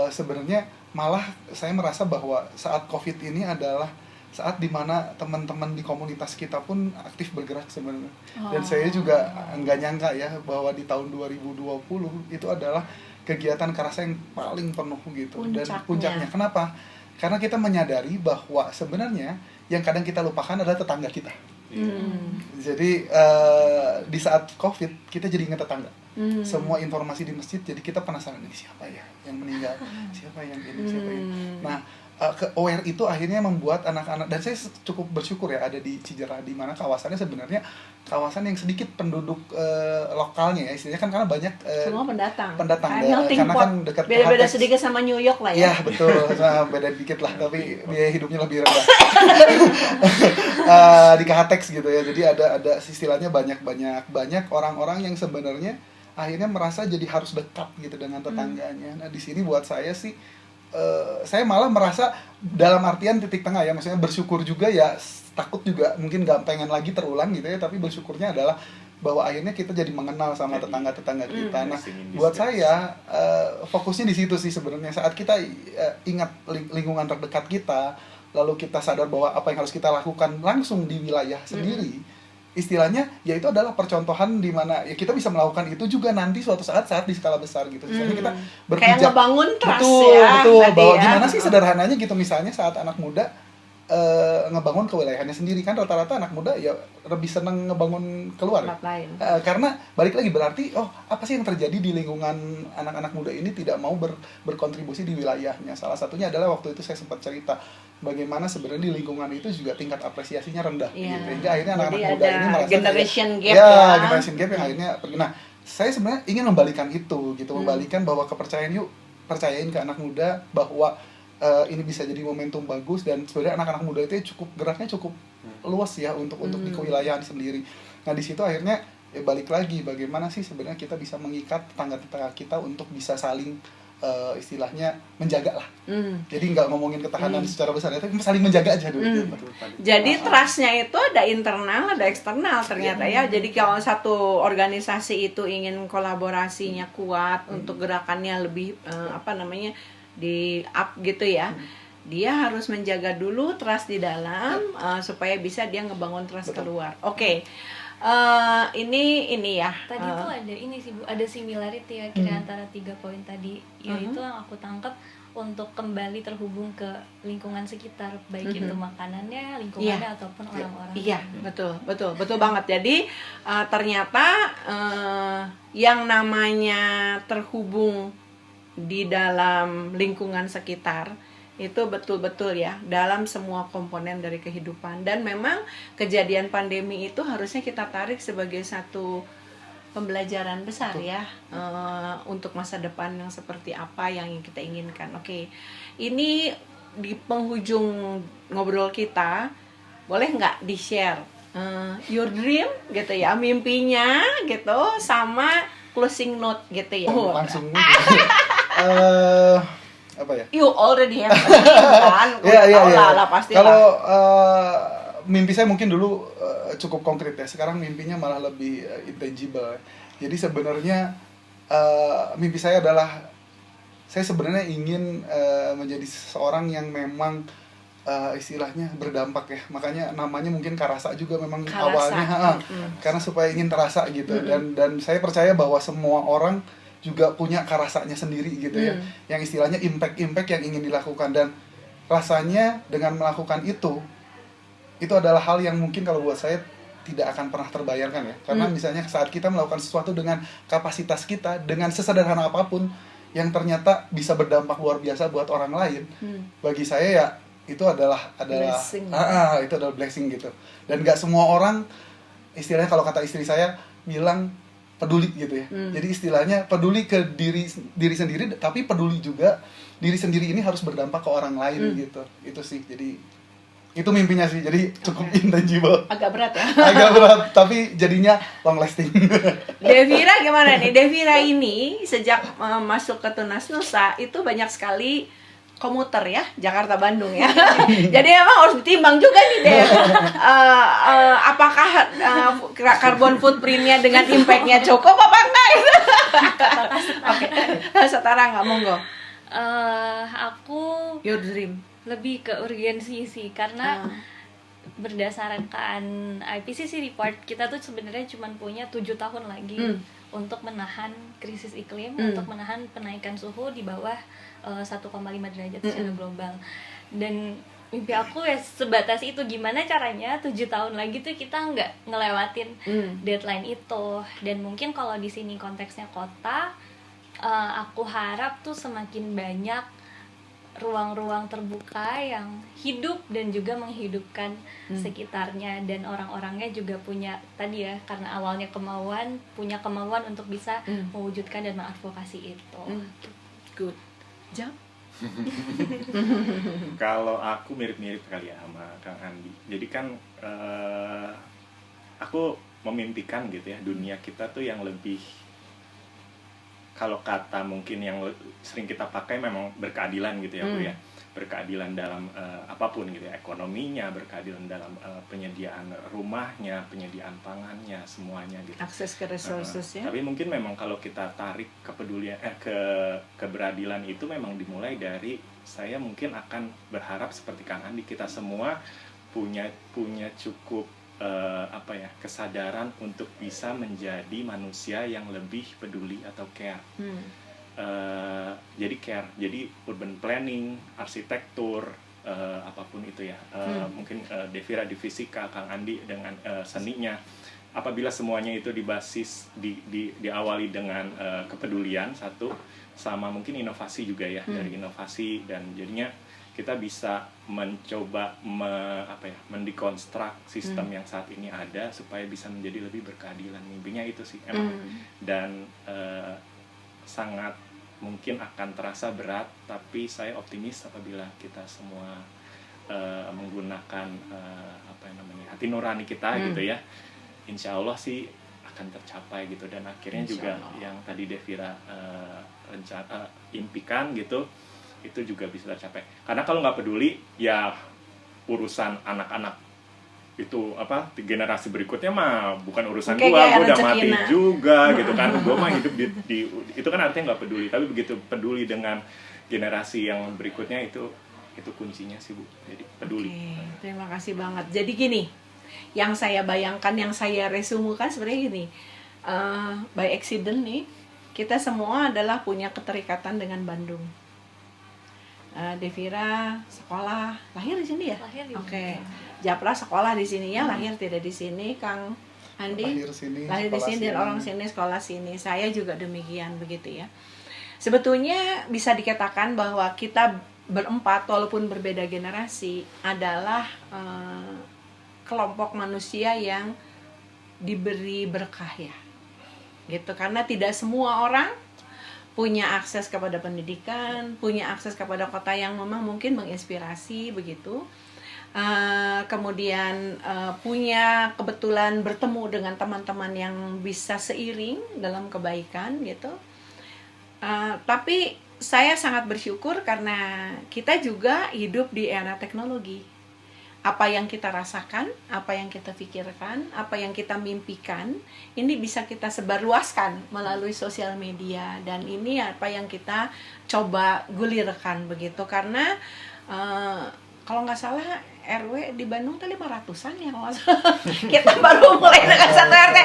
sebenarnya malah saya merasa bahwa saat COVID ini adalah saat dimana teman-teman di komunitas kita pun aktif bergerak sebenarnya. Dan saya juga nggak nyangka ya bahwa di tahun 2020 itu adalah kegiatan Karasa yang paling penuh gitu. Dan puncaknya. Kenapa? Karena kita menyadari bahwa sebenarnya yang kadang kita lupakan adalah tetangga kita. Jadi di saat COVID kita jadi ingat tetangga. Semua informasi di masjid, jadi kita penasaran, ini siapa ya yang meninggal, siapa yang ini, siapa yang. Nah, aware itu akhirnya membuat anak-anak, dan saya cukup bersyukur ya ada di Cijerah, di mana kawasannya sebenarnya kawasan yang sedikit penduduk lokalnya ya, istilahnya kan, karena banyak semua pendatang karena kan dekat beda-beda sedikit sama New York lah ya. Ya betul, beda dikit lah, tapi biaya hidupnya lebih rendah. Di Kahatex gitu ya, jadi ada istilahnya banyak orang-orang yang sebenarnya akhirnya merasa jadi harus dekat gitu dengan tetangganya. Nah di sini buat saya sih, saya malah merasa dalam artian titik tengah ya, maksudnya bersyukur juga ya, takut juga mungkin nggak pengen lagi terulang gitu ya, tapi bersyukurnya adalah bahwa akhirnya kita jadi mengenal sama tetangga-tetangga kita. Nah buat saya fokusnya di situ sih sebenarnya, saat kita ingat lingkungan terdekat kita, lalu kita sadar bahwa apa yang harus kita lakukan langsung di wilayah sendiri, istilahnya ya itu adalah percontohan di mana ya kita bisa melakukan itu juga nanti suatu saat di skala besar gitu. Misalnya kita berpijak, kayak ngebangun trust betul bahwa ya. Gimana sih sederhananya gitu, misalnya saat anak muda ngebangun kewilayahannya sendiri, kan rata-rata anak muda ya lebih senang ngebangun keluar lain. Karena balik lagi berarti apa sih yang terjadi di lingkungan anak-anak muda ini tidak mau berkontribusi di wilayahnya. Salah satunya adalah waktu itu saya sempat cerita bagaimana sebenarnya di lingkungan itu juga tingkat apresiasinya rendah gitu. Sehingga akhirnya anak-anak muda ini merasa generation gap generation gap yang akhirnya pergi. Nah saya sebenarnya ingin membalikan itu gitu, membalikan bahwa kepercayaan, yuk percayain ke anak muda bahwa ini bisa jadi momentum bagus, dan sebenarnya anak-anak muda itu geraknya cukup luas ya untuk di kewilayahan sendiri. Nah di situ akhirnya balik lagi bagaimana sih sebenarnya kita bisa mengikat tetangga-tetangga kita untuk bisa saling istilahnya menjaga lah. Jadi nggak ngomongin ketahanan secara besar, tapi saling menjaga aja dulu. Jadi trustnya itu ada internal, ada eksternal ternyata ya. Jadi kalau satu organisasi itu ingin kolaborasinya kuat untuk gerakannya lebih di up gitu ya, dia harus menjaga dulu trust di dalam supaya bisa dia ngebangun trust keluar. Oke. Ini ya. Tadi tuh ada ini sih Bu, ada similarity ya kira antara 3 poin tadi, yaitu yang aku tangkap untuk kembali terhubung ke lingkungan sekitar, baik itu makanannya, lingkungannya ataupun orang-orang. Iya, betul banget. Jadi ternyata yang namanya terhubung di dalam lingkungan sekitar itu betul-betul ya dalam semua komponen dari kehidupan. Dan memang kejadian pandemi itu harusnya kita tarik sebagai satu pembelajaran besar ya untuk masa depan yang seperti apa yang kita inginkan. Oke, ini di penghujung ngobrol kita boleh nggak di-share your dream gitu ya, mimpinya gitu, sama closing note gitu ya. Langsung apa ya? You already have a dream kan? Iya. Lah pasti. Kalau mimpi saya mungkin dulu cukup konkret ya. Sekarang mimpinya malah lebih intangible. Jadi sebenarnya mimpi saya adalah saya sebenarnya ingin menjadi seseorang yang memang istilahnya berdampak ya. Makanya namanya mungkin Karasa juga memang Karasa. awalnya karena supaya ingin terasa gitu. Dan saya percaya bahwa semua orang juga punya karasanya sendiri gitu ya. Yang istilahnya impact yang ingin dilakukan, dan rasanya dengan melakukan itu adalah hal yang mungkin kalau buat saya tidak akan pernah terbayarkan ya. Karena misalnya saat kita melakukan sesuatu dengan kapasitas kita, dengan sesederhana apapun, yang ternyata bisa berdampak luar biasa buat orang lain, bagi saya ya itu adalah blessing. Itu adalah blessing gitu. Dan nggak semua orang, istilahnya kalau kata istri saya bilang, peduli gitu ya. Jadi istilahnya peduli ke diri sendiri, tapi peduli juga diri sendiri ini harus berdampak ke orang lain gitu. Itu sih. Jadi itu mimpinya sih. Jadi cukup intangible. Agak berat ya. Agak berat, tapi jadinya long lasting. Devira gimana nih? Devira ini sejak masuk ke Tunas Nusa itu banyak sekali komuter ya, Jakarta Bandung ya. Jadi emang harus ditimbang juga nih Dev. Apakah carbon footprint-nya dengan impact-nya cukup apa enggak? Oke, setara nggak, monggo. Aku Your dream. lebih ke urgensi sih, karena berdasarkan IPCC report kita tuh sebenarnya cuma punya 7 tahun lagi untuk menahan krisis iklim, untuk menahan penaikan suhu di bawah 1,5 derajat secara global. Dan mimpi aku ya sebatas itu, gimana caranya 7 tahun lagi tuh kita nggak ngelewatin deadline itu. Dan mungkin kalau di sini konteksnya kota, aku harap tuh semakin banyak ruang-ruang terbuka yang hidup dan juga menghidupkan sekitarnya, dan orang-orangnya juga punya tadi ya, karena awalnya punya kemauan untuk bisa mewujudkan dan mengadvokasi itu. Good. Jam? Kalau aku mirip-mirip kali ya sama Kang Andi. Jadi kan aku memimpikan gitu ya, dunia kita tuh yang lebih, kalau kata mungkin yang sering kita pakai memang berkeadilan gitu ya Bu ya. Berkeadilan dalam apapun gitu ya, ekonominya, berkeadilan dalam penyediaan rumahnya, penyediaan pangannya, semuanya gitu. Akses ke resources ya. Tapi mungkin memang kalau kita tarik kepedulian keberadilan itu memang dimulai dari, saya mungkin akan berharap seperti Kang Andi, kita semua punya cukup kesadaran untuk bisa menjadi manusia yang lebih peduli atau care. Jadi urban planning, arsitektur, apapun itu ya. Mungkin Devira di fisika, Kang Andi dengan seninya. Apabila semuanya itu diawali dengan kepedulian satu, sama mungkin inovasi juga ya, dari inovasi, dan jadinya kita bisa mencoba mendekonstruk sistem yang saat ini ada supaya bisa menjadi lebih berkeadilan. Mimpinya itu sih emang. Dan sangat mungkin akan terasa berat, tapi saya optimis apabila kita semua menggunakan hati nurani kita gitu ya, insya Allah sih akan tercapai gitu. Dan akhirnya juga yang tadi Devira impikan gitu, itu juga bisa tercapai. Karena kalau nggak peduli ya urusan anak-anak itu generasi berikutnya mah bukan urusan gua udah mati juga gitu kan. Gua mah hidup di itu kan artinya nggak peduli. Tapi begitu peduli dengan generasi yang berikutnya, itu kuncinya sih Bu. Jadi peduli. Terima kasih banget. Jadi gini, yang saya bayangkan, yang saya resumukan sebenarnya gini, by accident nih, kita semua adalah punya keterikatan dengan Bandung. Devira sekolah lahir di sini ya? Lahir di Oke. Japra sekolah di sini ya, lahir tidak di sini. Kang Andi lahir di sini dan orang sini, sekolah sini. Saya juga demikian begitu ya. Sebetulnya bisa dikatakan bahwa kita berempat walaupun berbeda generasi adalah kelompok manusia yang diberi berkah ya. Gitu, karena tidak semua orang punya akses kepada pendidikan, punya akses kepada kota yang memang mungkin menginspirasi begitu. Kemudian punya kebetulan bertemu dengan teman-teman yang bisa seiring dalam kebaikan gitu. Tapi saya sangat bersyukur karena kita juga hidup di era teknologi. Apa yang kita rasakan, apa yang kita pikirkan, apa yang kita mimpikan, ini bisa kita sebarluaskan melalui sosial media. Dan ini apa yang kita coba gulirkan begitu. Karena kalau nggak salah RW di Bandung tuh 500-an ya kalau nggak salah. Kita baru mulai dengan 1 RT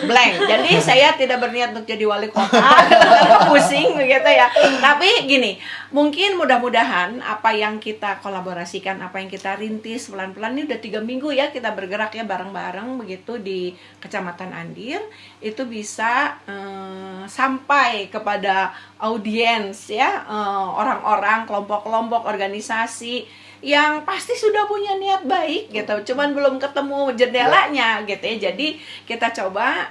blank. Jadi saya tidak berniat untuk jadi wali kota karena pusing begitu ya. Tapi gini, mungkin mudah-mudahan apa yang kita kolaborasikan, apa yang kita rintis pelan-pelan, ini udah 3 minggu ya kita bergerak ya bareng-bareng begitu di Kecamatan Andir, itu bisa sampai kepada audiens ya, orang-orang, kelompok-kelompok, organisasi yang pasti sudah punya niat baik gitu, cuman belum ketemu jendelanya gitu ya. Jadi kita coba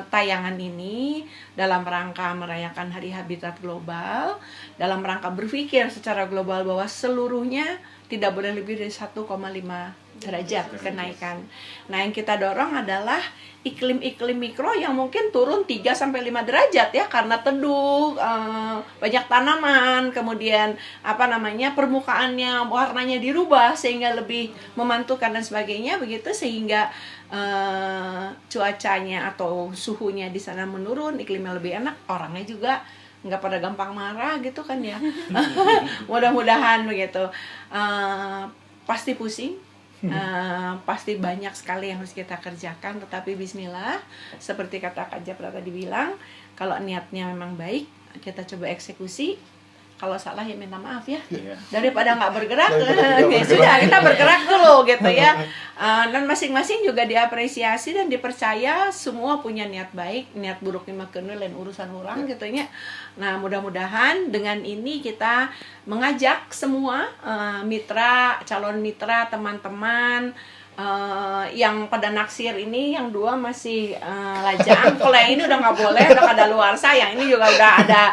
tayangan ini dalam rangka merayakan Hari Habitat Global, dalam rangka berpikir secara global bahwa seluruhnya tidak boleh lebih dari 1,5 derajat kenaikan. Nah, yang kita dorong adalah iklim-iklim mikro yang mungkin turun 3-5 derajat ya, karena teduh, banyak tanaman, kemudian permukaannya, warnanya dirubah sehingga lebih memantukan dan sebagainya begitu, sehingga cuacanya atau suhunya di sana menurun, iklimnya lebih enak, orangnya juga nggak pada gampang marah gitu kan ya. Mudah-mudahan begitu. Pasti pusing, pasti banyak sekali yang harus kita kerjakan, tetapi bismillah, seperti kata Kak Japra tadi bilang, kalau niatnya memang baik, kita coba eksekusi. Kalau salah ya minta maaf ya, daripada nggak bergerak, ya sudah kita bergerak dulu gitu ya. Dan masing-masing juga diapresiasi dan dipercaya, semua punya niat baik, niat buruk mah kenal dan urusan orang gitu ya. Nah, mudah-mudahan dengan ini kita mengajak semua mitra, calon mitra, teman-teman yang pada naksir ini, yang 2 masih lajang. Kalau yang ini udah nggak boleh, udah kadaluarsa. Yang ini juga udah ada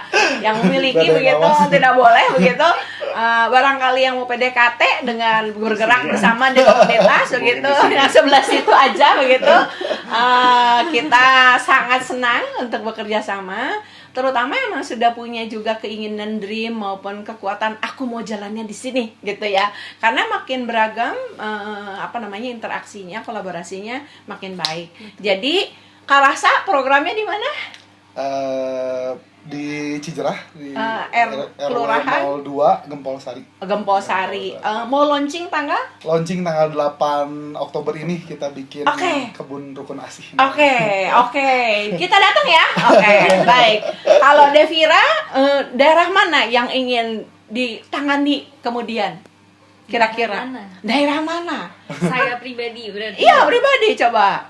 yang memiliki begitu, tidak boleh begitu. Barangkali yang mau PDKT dengan bergerak bersama di komunitas begitu, yang sebelah situ aja begitu. Kita sangat senang untuk bekerja sama. Terutama emang sudah punya juga keinginan dream maupun kekuatan, aku mau jalannya di sini gitu ya. Karena makin beragam interaksinya, kolaborasinya makin baik. Jadi Kak Rasa programnya di mana? Di Cijerah, di Kelurahan 02 Gempol Sari. Gempol Sari. Mau launching tanggal? Launching tanggal 8 Oktober ini kita bikin kebun rukun asih. Oke. Kita datang ya. Oke, baik. Kalau Devira, daerah mana yang ingin ditangani kemudian? Kira-kira daerah mana? Saya pribadi berarti. Iya, pribadi coba.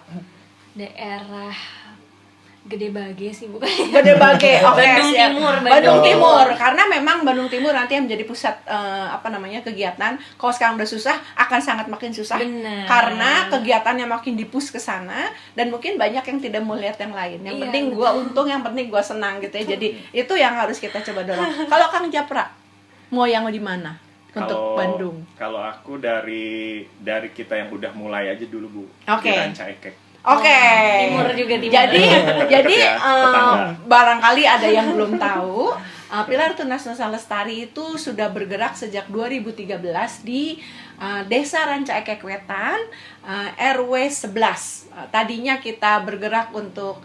Daerah Gede Bage sih, bukan? Gede Bage, Bandung Timur. Bandung Timur, karena memang Bandung Timur nanti yang menjadi pusat kegiatan. Kalau sekarang udah susah, akan sangat makin susah. Bener. Karena kegiatannya makin dipush ke sana, dan mungkin banyak yang tidak mau lihat yang lain. Yang penting gue untung, yang penting gue senang gitu ya. Jadi itu yang harus kita coba dorong. Kalau Kang Japra, mau yang di mana untuk Bandung? Kalau aku dari kita yang udah mulai aja dulu, Bu. Oke. Di Ranca Ekek. Timur juga timur. Jadi barangkali ada yang belum tahu, Pilar Tunas Nusa Lestari itu sudah bergerak sejak 2013 di Desa Ranca Ekek Wetan, RW 11. Tadinya kita bergerak untuk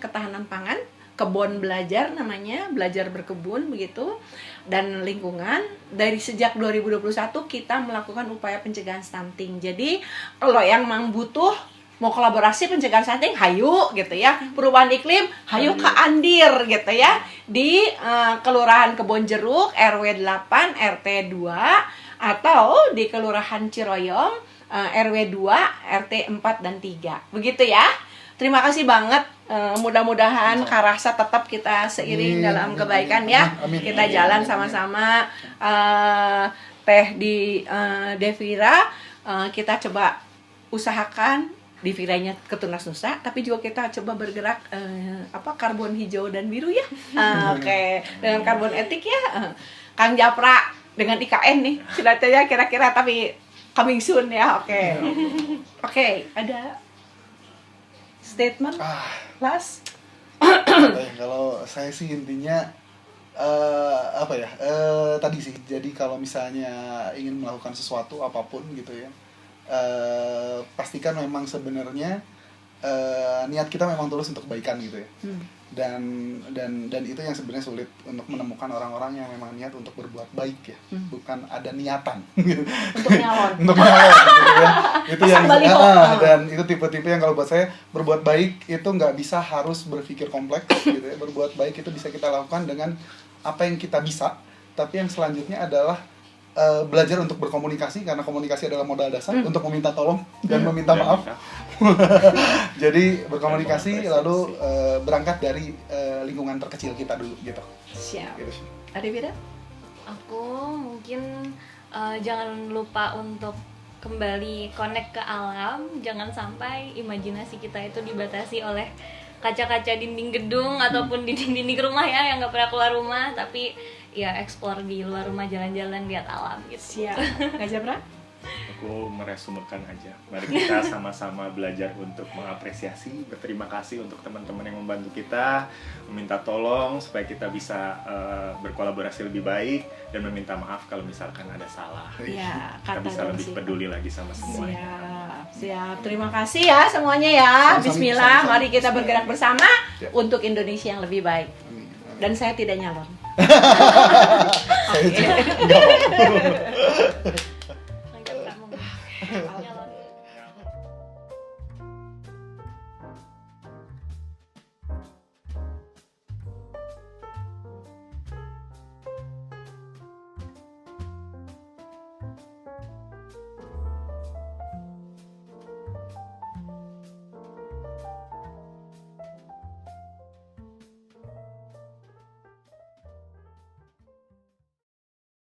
ketahanan pangan, kebun belajar namanya, belajar berkebun begitu, dan lingkungan. Dari sejak 2021 kita melakukan upaya pencegahan stunting. Jadi kalau yang memang butuh mau kolaborasi pencegahan stunting, hayu gitu ya. Perubahan iklim, hayu ke Andir gitu ya. Di Kelurahan Kebon Jeruk, RW 8, RT 2, atau di Kelurahan Ciroyom, RW 2, RT 4 dan 3. Begitu ya. Terima kasih banget. Mudah-mudahan Karasa tetap kita seiring dalam kebaikan ya. Kita jalan sama-sama. Teh di Devira, kita coba usahakan Deviranya ke Tunas Nusa, tapi juga kita coba bergerak karbon hijau dan biru ya. Oke. Dengan karbon etik ya. Kang Japra dengan IKN nih sudah ya kira-kira, tapi coming soon ya. Oke, ada statement last. Kalau saya sih intinya tadi sih, jadi kalau misalnya ingin melakukan sesuatu apapun gitu ya, pastikan memang sebenarnya niat kita memang tulus untuk kebaikan gitu ya. Dan itu yang sebenarnya sulit untuk menemukan orang-orang yang memang niat untuk berbuat baik ya, bukan ada niatan gitu. Untuk nyalon. Untuk nyalon gitu ya. Itu yang dan itu tipe-tipe yang kalau buat saya berbuat baik itu nggak bisa harus berpikir kompleks gitu ya. Berbuat baik itu bisa kita lakukan dengan apa yang kita bisa, tapi yang selanjutnya adalah belajar untuk berkomunikasi, karena komunikasi adalah modal dasar untuk meminta tolong dan meminta maaf. Jadi berkomunikasi lalu berangkat dari lingkungan terkecil kita dulu gitu. Siap. Gitu. Ada beda? Aku mungkin jangan lupa untuk kembali connect ke alam. Jangan sampai imajinasi kita itu dibatasi oleh kaca-kaca dinding gedung ataupun dinding-dinding rumah ya yang nggak pernah keluar rumah, tapi ya explore di luar rumah, jalan-jalan, lihat alam gitu. Siap. Nggak Japra? Aku meresumekan aja. Mari kita sama-sama belajar untuk mengapresiasi, berterima kasih untuk teman-teman yang membantu kita, meminta tolong supaya kita bisa berkolaborasi lebih baik, dan meminta maaf kalau misalkan ada salah. Iya, Kita bisa lebih peduli lagi sama semuanya. Siap. Terima kasih ya semuanya ya. Bismillah, mari kita bergerak bersama untuk Indonesia yang lebih baik. Dan saya tidak nyalon. Saya juga enggak mau.